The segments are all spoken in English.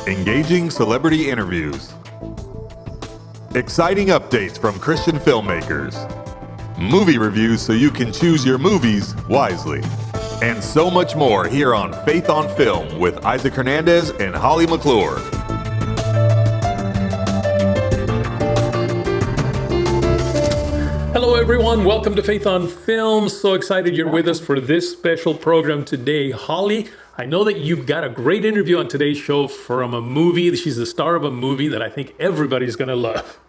engaging celebrity interviews, exciting updates from Christian filmmakers, movie reviews so you can choose your movies wisely, and so much more here on Faith on Film with Isaac Hernandez and Holly McClure. Hello everyone, welcome to Faith on Film. So excited you're with us for this special program today. Holly, I know that you've got a great interview on today's show from a movie. She's the star of a movie that I think everybody's going to love.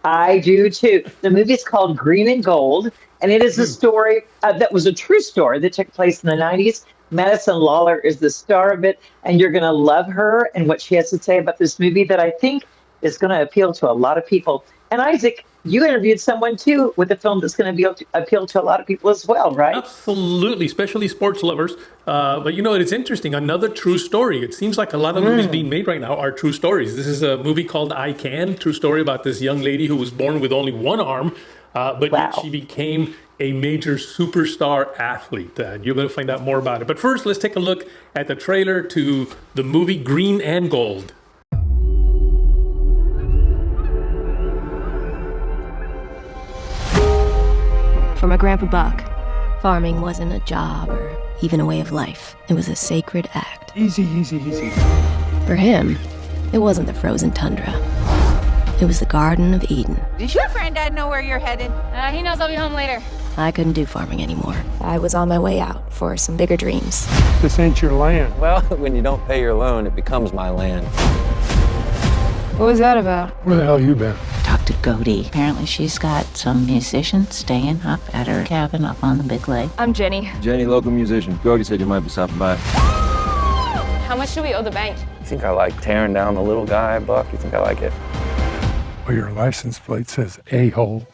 I do too. The movie's called Green and Gold, and it is a story that was a true story that took place in the 90s. Madison Lawlor is the star of it, and you're going to love her and what she has to say about this movie that I think is going to appeal to a lot of people. And Isaac, you interviewed someone too with a film that's going to appeal to a lot of people as well, right? Absolutely, especially sports lovers. But you know, it's interesting. Another true story. It seems like a lot of movies being made right now are true stories. This is a movie called I Can, true story about this young lady who was born with only one arm, but yet she became a major superstar athlete. You're going to find out more about it. But first, let's take a look at the trailer to the movie Green and Gold. For my Grandpa Buck, farming wasn't a job or even a way of life. It was a sacred act. Easy, easy, easy. For him, it wasn't the frozen tundra. It was the Garden of Eden. Does your granddad know where you're headed? He knows I'll be home later. I couldn't do farming anymore. I was on my way out for some bigger dreams. This ain't your land. Well, when you don't pay your loan, it becomes my land. What was that about? Where the hell you been? Talk to Goldie. Apparently she's got some musicians staying up at her cabin up on the big lake. I'm Jenny. Jenny, local musician. Gordy said you might be stopping by. How much do we owe the bank? You think I like tearing down the little guy, Buck? You think I like it? Well, your license plate says a-hole.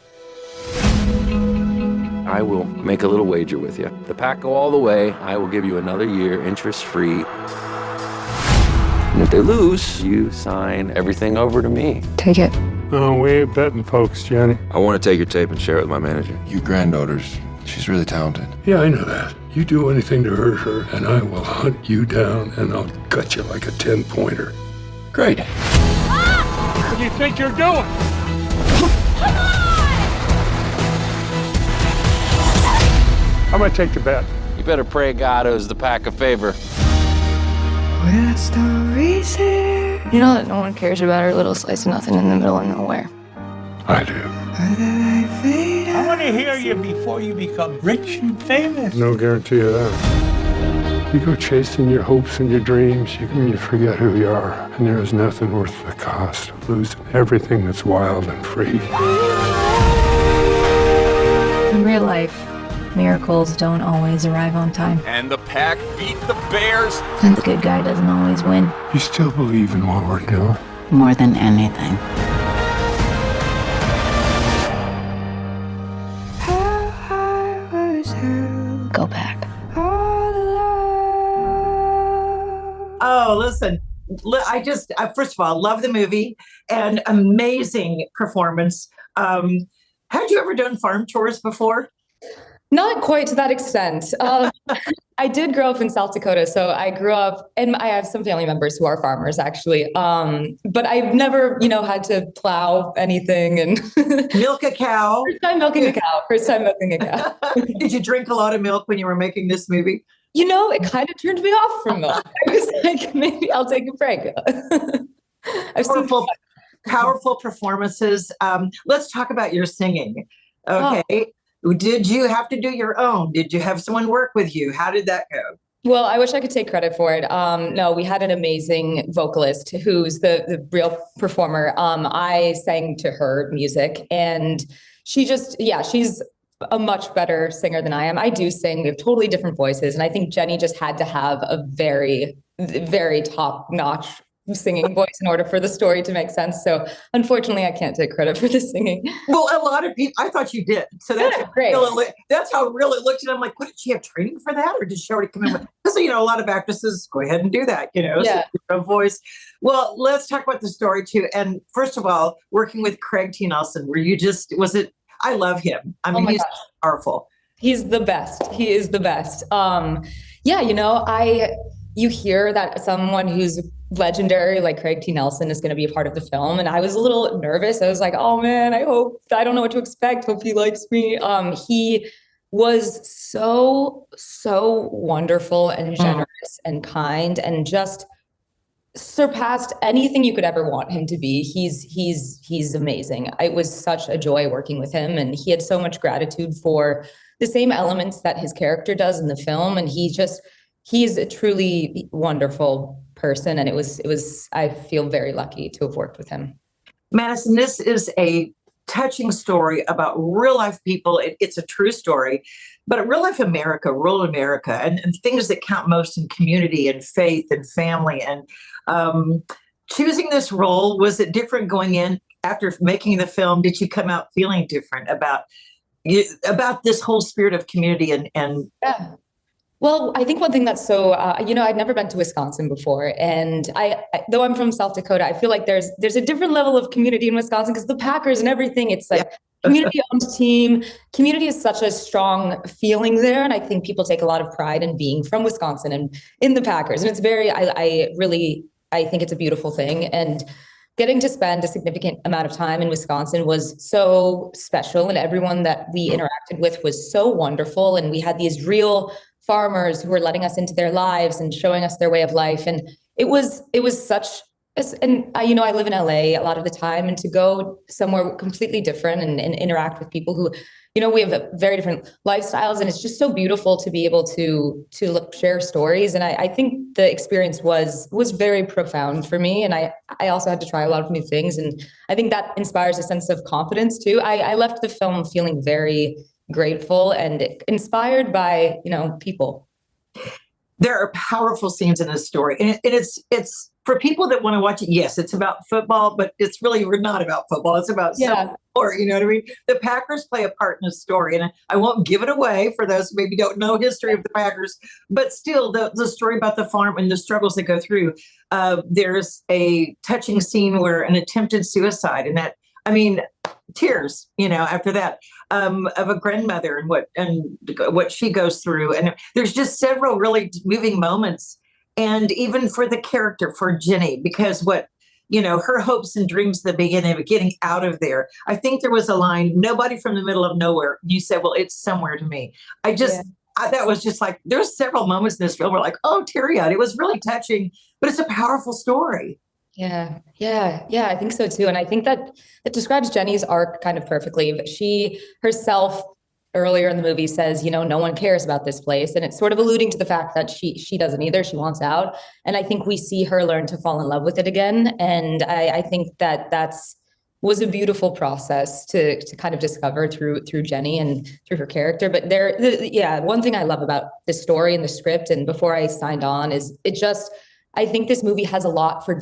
I will make a little wager with you. The pack go all the way. I will give you another year, interest-free. And if they lose, you sign everything over to me. Take it. Oh, we ain't betting folks, Jenny. I want to take your tape and share it with my manager. Your granddaughter's, she's really talented. Yeah, I know that. You do anything to hurt her, and I will hunt you down, and I'll gut you like a 10-pointer. Great. What do you think you're doing? Come on! I'm gonna take the bet. You better pray God owes the pack a favor. You know that no one cares about her little slice of nothing in the middle of nowhere. I do. I want to hear you before you become rich and famous. No guarantee of that. You go chasing your hopes and your dreams, you forget who you are, and there is nothing worth the cost of losing everything that's wild and free. In real life, miracles don't always arrive on time. And the pack beat the Bears. And the good guy doesn't always win. You still believe in what we're doing? More than anything. Go back. Oh, listen, first of all, love the movie and amazing performance. Had you ever done farm tours before? Not quite to that extent. I did grow up in South Dakota, so I grew up, and I have some family members who are farmers, actually. But I've never, had to plow anything and Milk a cow. First time milking a cow. Did you drink a lot of milk when you were making this movie? It kind of turned me off from milk. I was like, maybe I'll take a break. Powerful performances. Let's talk about your singing. Okay. Oh. Did you have to do your own? Did you have someone work with you? How did that go? Well, I wish I could take credit for it. No, we had an amazing vocalist who's the real performer. I sang to her music, and she's a much better singer than I am. I do sing. We have totally different voices. And I think Jenny just had to have a very, very top-notch singing voice in order for the story to make sense. So unfortunately, I can't take credit for the singing. Well, a lot of people, I thought you did. So that's great. That's how it really looked. And I'm like, what, did she have training for that? Or did she already come in with, because, a lot of actresses go ahead and do that, Yeah. So voice. Well, let's talk about the story too. And first of all, working with Craig T. Nelson, I love him. I mean, he's powerful. He's the best. He is the best. you hear that someone who's legendary, like Craig T. Nelson, is going to be a part of the film. And I was a little nervous. I was like, oh man, I don't know what to expect. Hope he likes me. He was so wonderful and generous and kind and just surpassed anything you could ever want him to be. He's amazing. It was such a joy working with him, and he had so much gratitude for the same elements that his character does in the film. And he's a truly wonderful person. And it was, I feel very lucky to have worked with him. Madison, this is a touching story about real life people. It's a true story, but real life America, rural America, and things that count most in community and faith and family. And choosing this role, was it different going in after making the film? Did you come out feeling different about this whole spirit of community and Yeah. Well, I think one thing that's so, I'd never been to Wisconsin before. And though I'm from South Dakota, I feel like there's a different level of community in Wisconsin because the Packers and everything, it's like community-owned team. Community is such a strong feeling there. And I think people take a lot of pride in being from Wisconsin and in the Packers. And it's I think it's a beautiful thing. And getting to spend a significant amount of time in Wisconsin was so special. And everyone that we interacted with was so wonderful. And we had these real farmers who were letting us into their lives and showing us their way of life. And it was such, and I live in LA a lot of the time, and to go somewhere completely different and interact with people who, we have very different lifestyles, and it's just so beautiful to be able to share stories. And I think the experience was very profound for me. And I also had to try a lot of new things. And I think that inspires a sense of confidence too. I left the film feeling very grateful and inspired by, people. There are powerful scenes in this story, and it's for people that want to watch it. Yes, it's about football, but it's really not about football. It's about sport. You know what I mean? The Packers play a part in the story, and I won't give it away for those who maybe don't know history of the Packers, but still the story about the farm and the struggles they go through. There's a touching scene where an attempted suicide, and that, tears, after that, of a grandmother and what she goes through. And there's just several really moving moments. And even for the character, for Jenny, because her hopes and dreams at the beginning of getting out of there. I think there was a line, nobody from the middle of nowhere. You said, well, it's somewhere to me. That was just like, there's several moments in this film where like, oh, teary-eyed. It was really touching, but it's a powerful story. Yeah, I think so too. And I think that it describes Jenny's arc kind of perfectly. She herself earlier in the movie says, no one cares about this place. And it's sort of alluding to the fact that she doesn't either. She wants out. And I think we see her learn to fall in love with it again. And I think that was a beautiful process to kind of discover through Jenny and through her character. But one thing I love about this story and the script, and before I signed on, is I think this movie has a lot for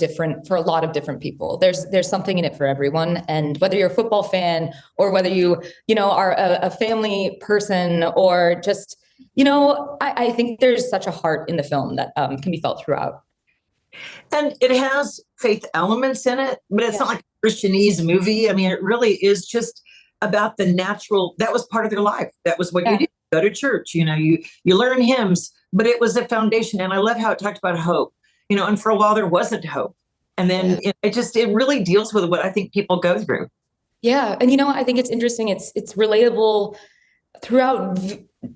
a lot of different people. There's something in it for everyone. And whether you're a football fan or whether you are a family person or just, I think there's such a heart in the film that can be felt throughout. And it has faith elements in it, but it's not like a Christianese movie. It really is just about the natural, that was part of their life. That was what you did. Go to church, you learn hymns, but it was a foundation. And I love how it talked about hope. And for a while there wasn't hope. And then it really deals with what I think people go through. Yeah. And, I think it's interesting. It's relatable throughout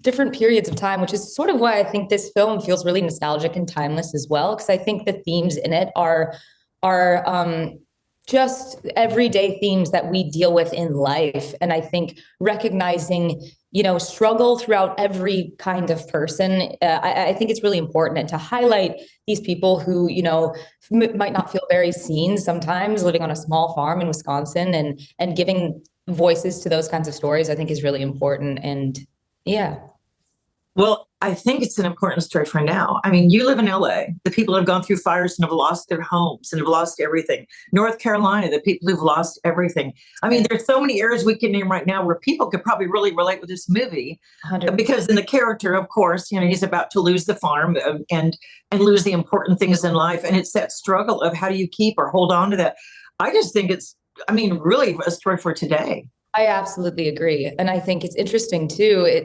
different periods of time, which is sort of why I think this film feels really nostalgic and timeless as well. Because I think the themes in it are just everyday themes that we deal with in life. And I think recognizing, struggle throughout every kind of person. I think it's really important, and to highlight these people who, might not feel very seen sometimes living on a small farm in Wisconsin, and giving voices to those kinds of stories, I think is really important. And Well, I think it's an important story for now. You live in LA. The people have gone through fires and have lost their homes and have lost everything. North Carolina, the people who've lost everything. There's so many areas we can name right now where people could probably really relate with this movie. 100%. Because in the character, of course, he's about to lose the farm and lose the important things in life. And it's that struggle of how do you keep or hold on to that. I just think it's, really a story for today. I absolutely agree. And I think it's interesting too.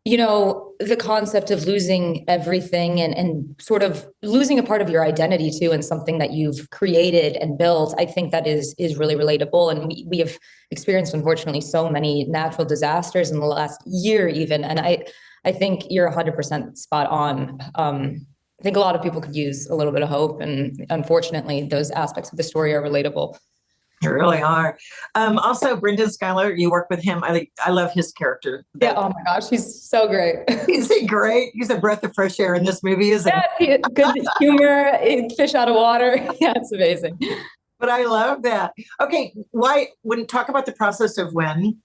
you know, the concept of losing everything and sort of losing a part of your identity too, and something that you've created and built, I think that is really relatable. And we have experienced, unfortunately, so many natural disasters in the last year even. And I think you're 100% spot on. I think a lot of people could use a little bit of hope. And unfortunately, those aspects of the story are relatable. They really are. Also, Brendan Schuyler, you work with him. I love his character. Yeah. Oh my gosh, he's so great. Is he great? He's a breath of fresh air in this movie, isn't he? Yeah, good humor, fish out of water. Yeah, it's amazing. But I love that. Okay, talk about the process of when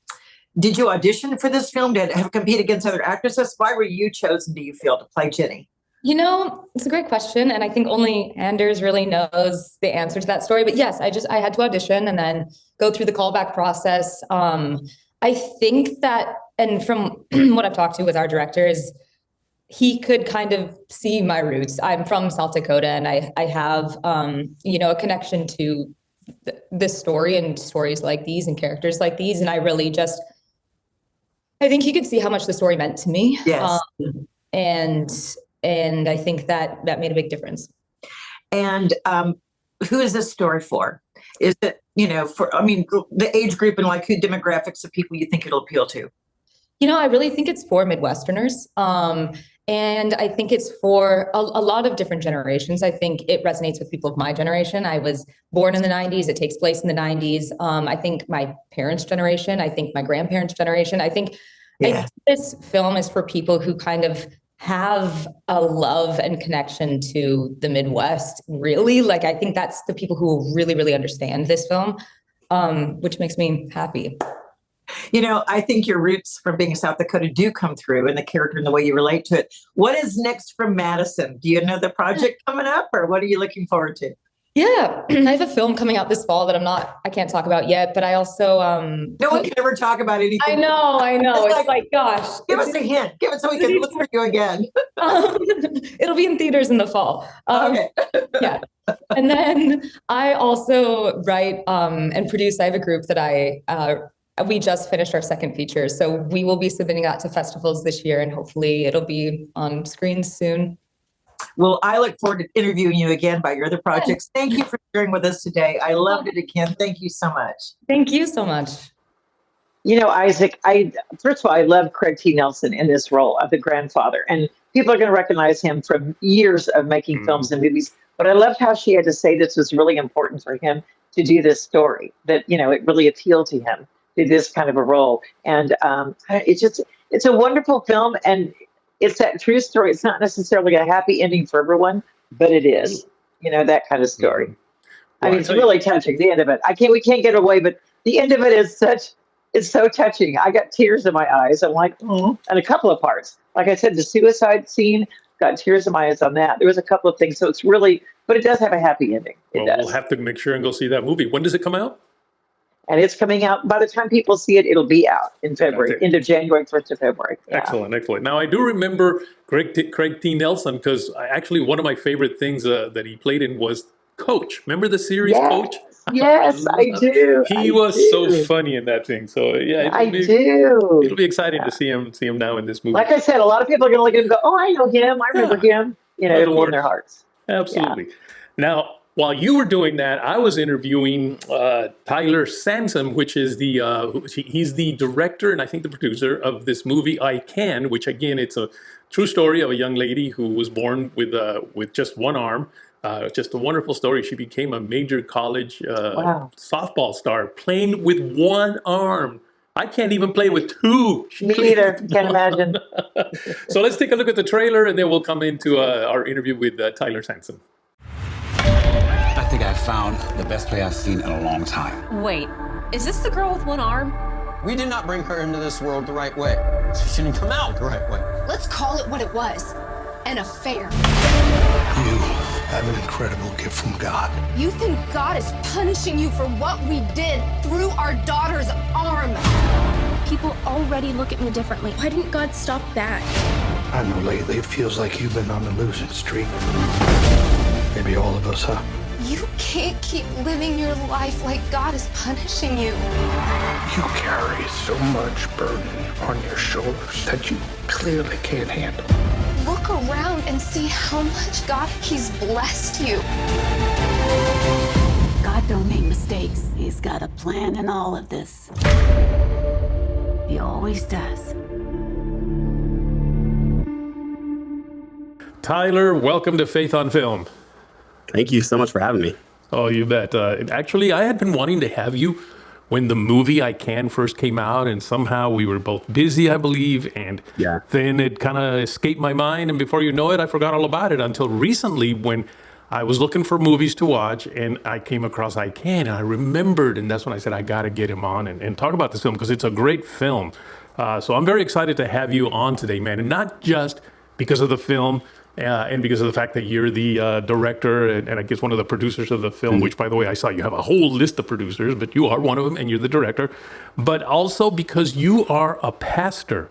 did you audition for this film? Did have compete against other actresses? Why were you chosen, do you feel, to play Jenny? You know, it's a great question. And I think only Anders really knows the answer to that story. But yes, I had to audition and then go through the callback process. I think that, and from what I've talked to with our directors, he could kind of see my roots. I'm from South Dakota, and I have, you know, a connection to this story and stories like these and characters like these. And I really just, I think he could see how much the story meant to me. Yes. And I think that made a big difference. And who is this story for? Is it, you know, the age group and like who demographics of people you think it'll appeal to? You know, I really think it's for Midwesterners. And I think it's for a lot of different generations. I think it resonates with people of my generation. I was born in the 90s. It takes place in the 90s. I think my parents' generation, I think my grandparents' generation. I think this film is for people who kind of have a love and connection to the Midwest, really. Like, I think that's the people who will really, really understand this film, which makes me happy. You know, I think your roots from being South Dakota do come through in the character and the way you relate to it. What is next from Madison? Do you know the project coming up, or what are you looking forward to? Yeah, I have a film coming out this fall that I can't talk about yet, but I also, no one can ever talk about anything. I know. It's like, gosh. Give us a hint. Give it so we can look for you again. It'll be in theaters in the fall. Okay. Yeah. And then I also write and produce. I have a group that we just finished our second feature. So we will be submitting that to festivals this year, and hopefully it'll be on screens soon. Well, I look forward to interviewing you again about your other projects. Thank you for sharing with us today. I loved it again. Thank you so much. Thank you so much. You know, Isaac, first of all, I love Craig T. Nelson in this role of the grandfather. And people are going to recognize him from years of making films and movies. But I loved how she had to say this was really important for him to do this story, that, you know, it really appealed to him, to this kind of a role. And it's a wonderful film. And it's that true story. It's not necessarily a happy ending for everyone, but it is, you know, that kind of story. Well, I mean, it's really touching, the end of it. We can't get away, but the end of it is it's so touching. I got tears in my eyes. I'm like, and a couple of parts. Like I said, the suicide scene, got tears in my eyes on that. There was a couple of things. So it's really, but it does have a happy ending. We'll have to make sure and go see that movie. When does it come out? And it's coming out, by the time people see it, it'll be out in February, end of January, 1st of February. Yeah. Excellent. Now, I do remember Craig T. Nelson, because actually one of my favorite things that he played in was Coach. Remember the series Coach? Yes, I do. He was so funny in that thing. So yeah, it'll be exciting to see him now in this movie. Like I said, a lot of people are going to look at him and go, "Oh, I know him. I remember him." You know, it'll warm their hearts. Absolutely. Yeah. Now, while you were doing that, I was interviewing Tyler Sansom, which is he's the director and I think the producer of this movie I Can, which again, it's a true story of a young lady who was born with just one arm. Just a wonderful story. She became a major college softball star, playing with one arm. I can't even play with two. Me neither. Can't imagine. So let's take a look at the trailer, and then we'll come into our interview with Tyler Sansom. I think I found the best play I've seen in a long time. Wait, is this the girl with one arm? We did not bring her into this world the right way. She didn't come out the right way. Let's call it what it was, an affair. You have an incredible gift from God. You think God is punishing you for what we did through our daughter's arm? People already look at me differently. Why didn't God stop that? I know lately it feels like you've been on the losing streak. Maybe all of us, huh? You can't keep living your life like God is punishing you. You carry so much burden on your shoulders that you clearly can't handle. Look around and see how much God, He's blessed you. God don't make mistakes. He's got a plan in all of this. He always does. Tyler, welcome to Faith on Film. Thank you so much for having me. Oh, you bet. Actually, I had been wanting to have you when the movie I Can first came out, and somehow we were both busy, I believe, and then it kind of escaped my mind, and before you know it, I forgot all about it until recently when I was looking for movies to watch, and I came across I Can, and I remembered, and that's when I said, I got to get him on and talk about this film, because it's a great film. So I'm very excited to have you on today, man, and not just because of the film, and because of the fact that you're the director and I guess one of the producers of the film, which, by the way, I saw you have a whole list of producers, but you are one of them and you're the director, but also because you are a pastor.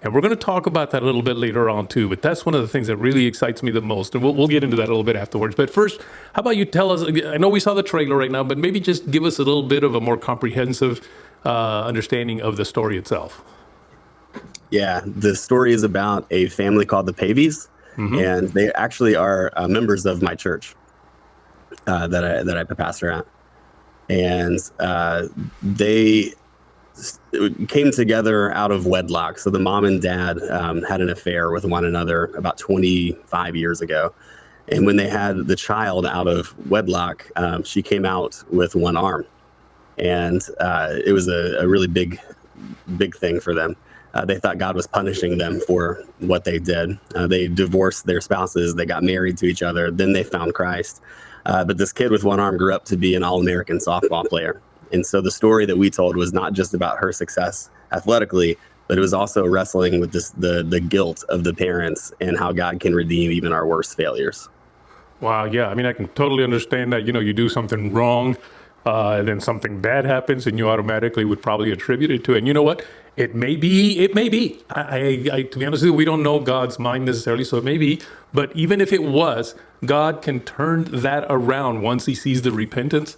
And we're going to talk about that a little bit later on, too. But that's one of the things that really excites me the most. And we'll get into that a little bit afterwards. But first, how about you tell us, I know we saw the trailer right now, but maybe just give us a little bit of a more comprehensive understanding of the story itself. Yeah, the story is about a family called the Pavies. And they actually are members of my church that I pastor at. And they came together out of wedlock. So the mom and dad had an affair with one another about 25 years ago. And when they had the child out of wedlock, she came out with one arm. And it was a really big thing for them. They thought God was punishing them for what they did. They divorced their spouses. They got married to each other. Then they found Christ. But this kid with one arm grew up to be an All-American softball player. And so the story that we told was not just about her success athletically, but it was also wrestling with the guilt of the parents and how God can redeem even our worst failures. Wow, yeah. I mean, I can totally understand that, you do something wrong, and then something bad happens, and you automatically would probably attribute it to it. And you know what? It may be. I to be honest with you, we don't know God's mind necessarily, so it may be. But even if it was, God can turn that around once He sees the repentance,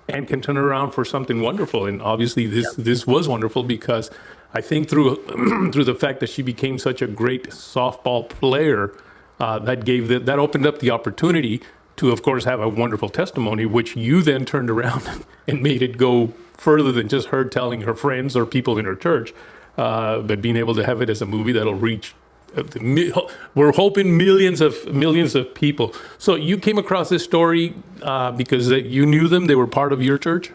and can turn it around for something wonderful. And obviously, this was wonderful because I think through through the fact that she became such a great softball player, that opened up the opportunity to, of course, have a wonderful testimony, which you then turned around and made it go further than just her telling her friends or people in her church, but being able to have it as a movie that'll reach, we're hoping millions of people. So you came across this story because you knew them, they were part of your church?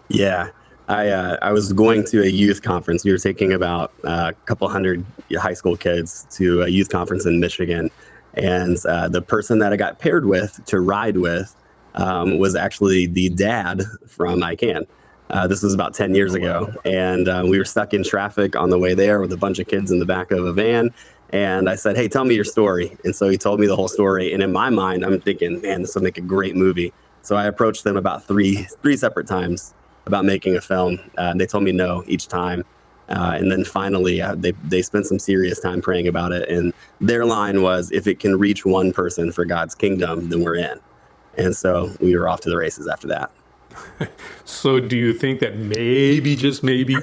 Yeah, I was going to a youth conference. We were taking about a couple hundred high school kids to a youth conference in Michigan. And the person that I got paired with to ride with was actually the dad from I Can. This was about 10 years ago. And we were stuck in traffic on the way there with a bunch of kids in the back of a van. And I said, hey, tell me your story. And so he told me the whole story. And in my mind, I'm thinking, man, this will make a great movie. So I approached them about three separate times about making a film. They told me no each time. And then finally, they spent some serious time praying about it. And their line was, if it can reach one person for God's kingdom, then we're in. And so we were off to the races after that. So do you think that maybe, just maybe,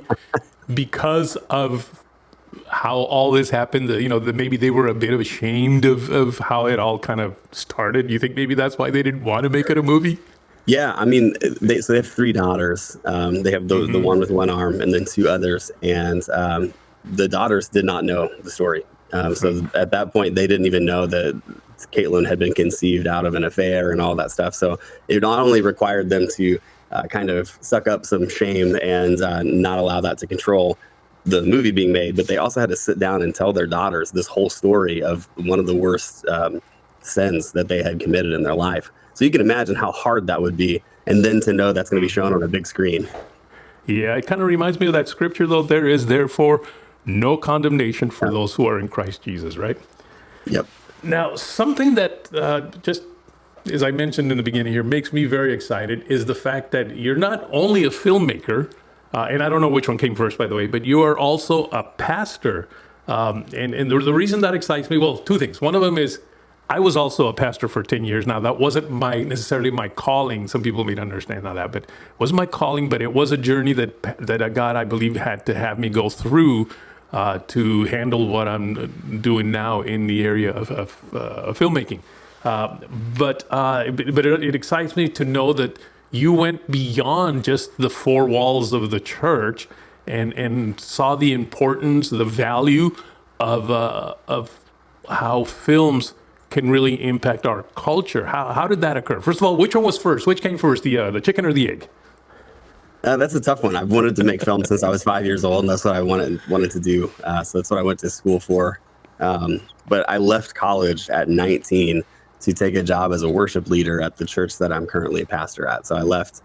because of how all this happened, that maybe they were a bit ashamed of how it all kind of started? Do you think maybe that's why they didn't want to make it a movie? Yeah, I mean, they have 3 daughters. They have the one with one arm and then 2 others. And the daughters did not know the story. So at that point, they didn't even know that Caitlin had been conceived out of an affair and all that stuff. So it not only required them to kind of suck up some shame and not allow that to control the movie being made, but they also had to sit down and tell their daughters this whole story of one of the worst sins that they had committed in their life. So you can imagine how hard that would be. And then to know that's going to be shown on a big screen. Yeah, it kind of reminds me of that scripture, though. There is therefore no condemnation for those who are in Christ Jesus, right? Yep. Now, something that just, as I mentioned in the beginning here, makes me very excited is the fact that you're not only a filmmaker, and I don't know which one came first, by the way, but you are also a pastor. And the reason that excites me, well, 2 things. One of them is I was also a pastor for 10 years. Now, that wasn't necessarily my calling. Some people may not understand that, but it wasn't my calling, but it was a journey that God, I believe, had to have me go through to handle what I'm doing now in the area of filmmaking. But it excites me to know that you went beyond just the four walls of the church and saw the importance, the value of how films can really impact our culture. How did that occur? First of all, which one was first? Which came first, the chicken or the egg? That's a tough one. I've wanted to make films since I was 5 years old, and that's what I wanted to do. So that's what I went to school for. But I left college at 19 to take a job as a worship leader at the church that I'm currently a pastor at. So I left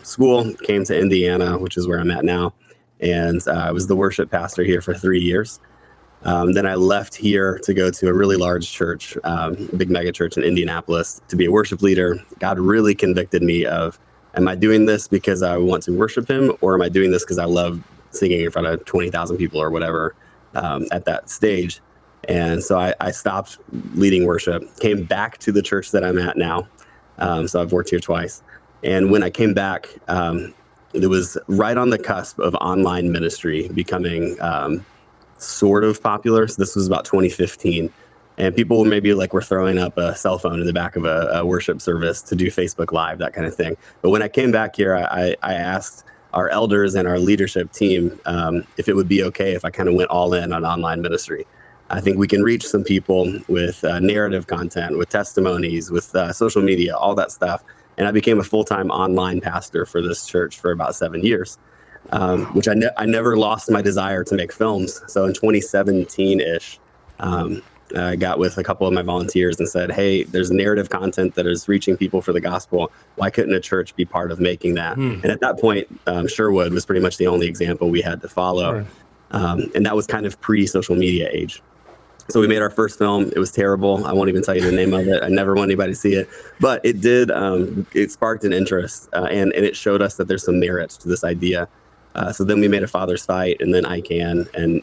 school, came to Indiana, which is where I'm at now, and I was the worship pastor here for 3 years. Then I left here to go to a really large church, big mega church in Indianapolis, to be a worship leader. God really convicted me of, am I doing this because I want to worship him, or am I doing this because I love singing in front of 20,000 people or whatever at that stage? And so I stopped leading worship, came back to the church that I'm at now. So I've worked here twice. And when I came back, it was right on the cusp of online ministry becoming sort of popular. So this was about 2015. And people maybe were throwing up a cell phone in the back of a worship service to do Facebook Live, that kind of thing. But when I came back here, I asked our elders and our leadership team if it would be okay if I kind of went all in on online ministry. I think we can reach some people with narrative content, with testimonies, with social media, all that stuff. And I became a full-time online pastor for this church for about 7 years, which I never lost my desire to make films. So in 2017-ish, I got with a couple of my volunteers and said, hey, there's narrative content that is reaching people for the gospel. Why couldn't a church be part of making that? And at that point, Sherwood was pretty much the only example we had to follow. Right. And that was kind of pre-social media age. So we made our first film. It was terrible. I won't even tell you the name of it. I never want anybody to see it. But it did, it sparked an interest, and it showed us that there's some merit to this idea. So then we made A Father's Fight, and then I Can, and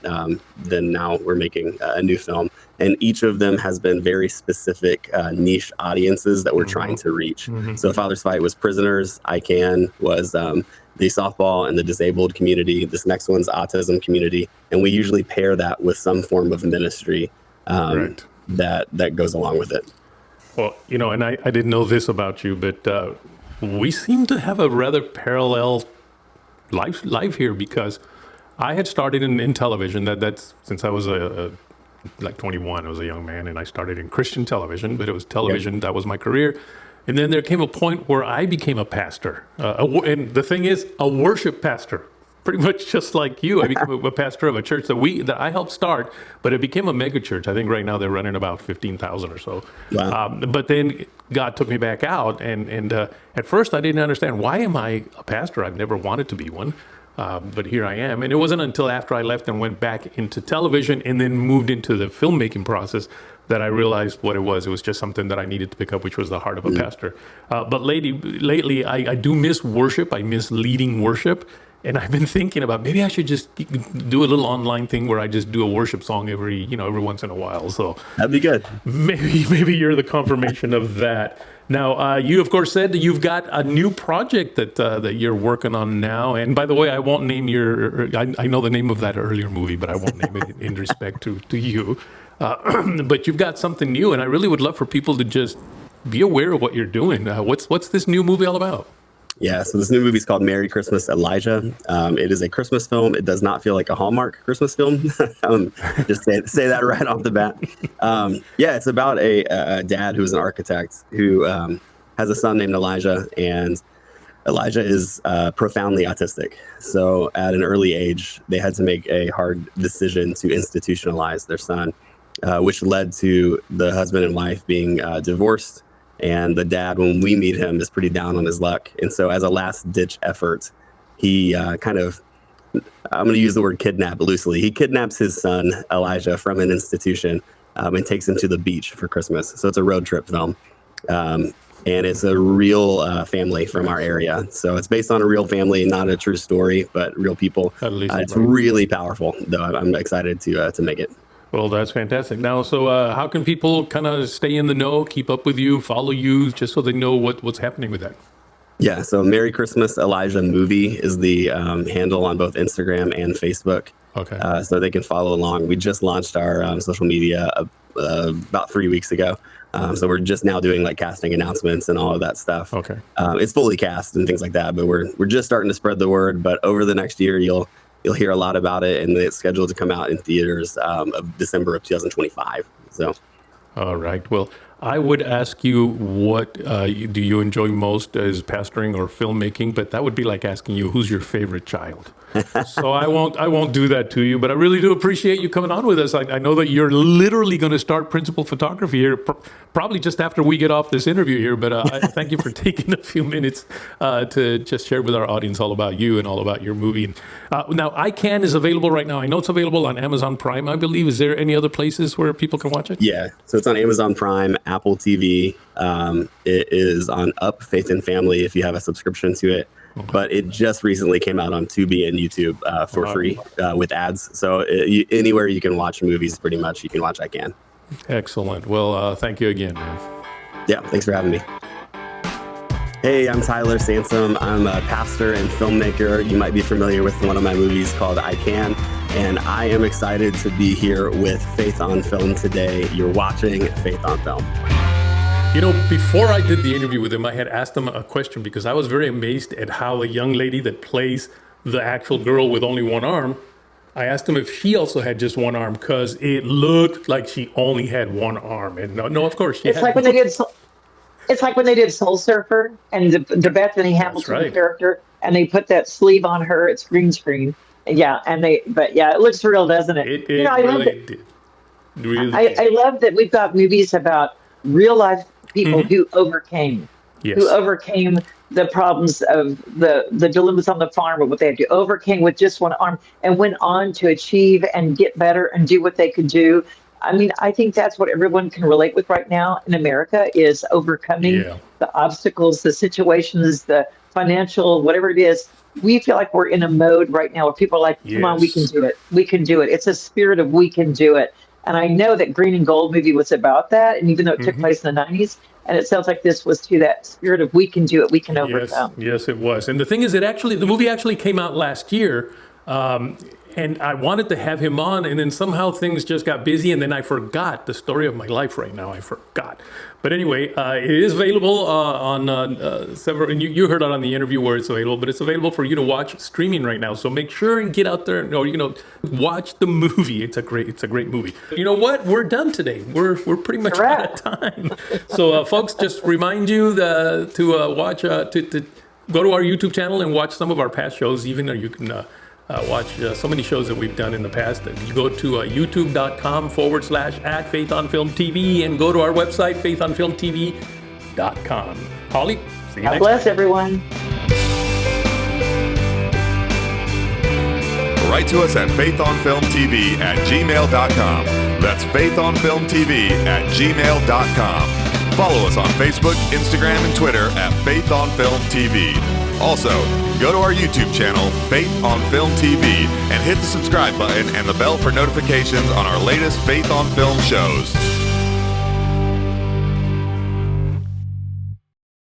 then now we're making a new film. And each of them has been very specific niche audiences that we're trying to reach. So A Father's Fight was prisoners. I Can was the softball and the disabled community. This next one's autism community. And we usually pair that with some form of ministry that goes along with it. Well, and I didn't know this about you, but we seem to have a rather parallel life here, because I had started in television. That's since I was like 21, I was a young man, and I started in Christian television, but it was television. That was my career. And then there came a point where I became a pastor. And the thing is, a worship pastor, pretty much just like you. I became a pastor of a church that I helped start, but it became a mega church. I think right now they're running about 15,000 or so. Wow. But then God took me back out. And at first I didn't understand, why am I a pastor? I've never wanted to be one. But here I am. And it wasn't until after I left and went back into television and then moved into the filmmaking process that I realized what it was. It was just something that I needed to pick up, which was the heart of a pastor. But lately, I do miss worship. I miss leading worship. And I've been thinking about, maybe I should just do a little online thing where I just do a worship song every once in a while. So that'd be good. Maybe you're the confirmation of that. Now, you of course said that you've got a new project that you're working on now. And by the way, I won't name I know the name of that earlier movie, but I won't name it in respect to you. But you've got something new, and I really would love for people to just be aware of what you're doing. What's this new movie all about? Yeah, so this new movie is called Merry Christmas, Elijah. It is a Christmas film. It does not feel like a Hallmark Christmas film. Just say that right off the bat. Yeah, it's about a dad who's an architect who has a son named Elijah, and Elijah is profoundly autistic. So at an early age, they had to make a hard decision to institutionalize their son, which led to the husband and wife being divorced. And the dad, when we meet him, is pretty down on his luck. And so as a last-ditch effort, he I'm going to use the word kidnap loosely. He kidnaps his son, Elijah, from an institution and takes him to the beach for Christmas. So it's a road trip film. And it's a real family from our area. So it's based on a real family, not a true story, but real people. It's really powerful, though. I'm excited to make it. Well, that's fantastic. Now, so how can people kind of stay in the know, keep up with you, follow you, just so they know what's happening with that? Yeah, so Merry Christmas Elijah Movie is the handle on both Instagram and Facebook. Okay. So they can follow along. We just launched our social media about 3 weeks ago. So we're just now doing like casting announcements and all of that stuff. Okay. It's fully cast and things like that, but we're just starting to spread the word. But over the next year, you'll hear a lot about it, and it's scheduled to come out in theaters of December of 2025. So. All right. Well, I would ask you what do you enjoy most as pastoring or filmmaking, but that would be like asking you who's your favorite child. So I won't do that to you, but I really do appreciate you coming on with us. I know that you're literally going to start principal photography here, probably just after we get off this interview here, but I thank you for taking a few minutes to just share with our audience all about you and all about your movie. Now, I Can is available right now. I know it's available on Amazon Prime, I believe. Is there any other places where people can watch it? Yeah, so it's on Amazon Prime, Apple TV. It is on Up, Faith and Family if you have a subscription to it. Okay. But it just recently came out on Tubi and YouTube for free with ads. So anywhere you can watch movies, pretty much, you can watch I Can. Excellent. Well, thank you again, man. Yeah, thanks for having me. Hey, I'm Tyler Sansom. I'm a pastor and filmmaker. You might be familiar with one of my movies called I Can. And I am excited to be here with Faith on Film today. You're watching Faith on Film. You know, before I did the interview with him, I had asked him a question because I was very amazed at how a young lady that plays the actual girl with only one arm, I asked him if she also had just one arm because it looked like she only had one arm. And no, of course she It's like when they did. It's like when they did Soul Surfer and the Bethany Hamilton character, and they put that sleeve on her. It's green screen. Yeah, it looks real, doesn't it? It really did. I love that we've got movies about real life people who overcame the problems of the dilemmas on the farm, or what they had to overcame with just one arm, and went on to achieve and get better and do what they could do. I mean, I think that's what everyone can relate with right now in America is overcoming the obstacles, the situations, the financial, whatever it is. We feel like we're in a mode right now where people are like, come on, we can do it. We can do it. It's a spirit of we can do it. And I know that Green and Gold movie was about that. And even though it took place in the 90s, and it sounds like this was to that spirit of we can do it, we can overcome. Yes, it was. And the thing is, the movie actually came out last year. And I wanted to have him on, and then somehow things just got busy, and then I forgot the story of my life right now. I forgot. But anyway, it is available on several, and you heard it on the interview where it's available, but it's available for you to watch streaming right now. So make sure and get out there and, watch the movie. It's a great movie. You know what? We're done today. We're pretty much out of time. So folks, just remind you to watch, to go to our YouTube channel and watch some of our past shows, even though you can watch so many shows that we've done in the past. You go to youtube.com/@FaithOnFilmTV and go to our website, faithonfilmtv.com. Holly, see you next time. God bless everyone. Write to us at faithonfilmtv@gmail.com. That's faithonfilmtv@gmail.com. Follow us on Facebook, Instagram, and Twitter at Faith on Film TV. Also, go to our YouTube channel, Faith on Film TV, and hit the subscribe button and the bell for notifications on our latest Faith on Film shows.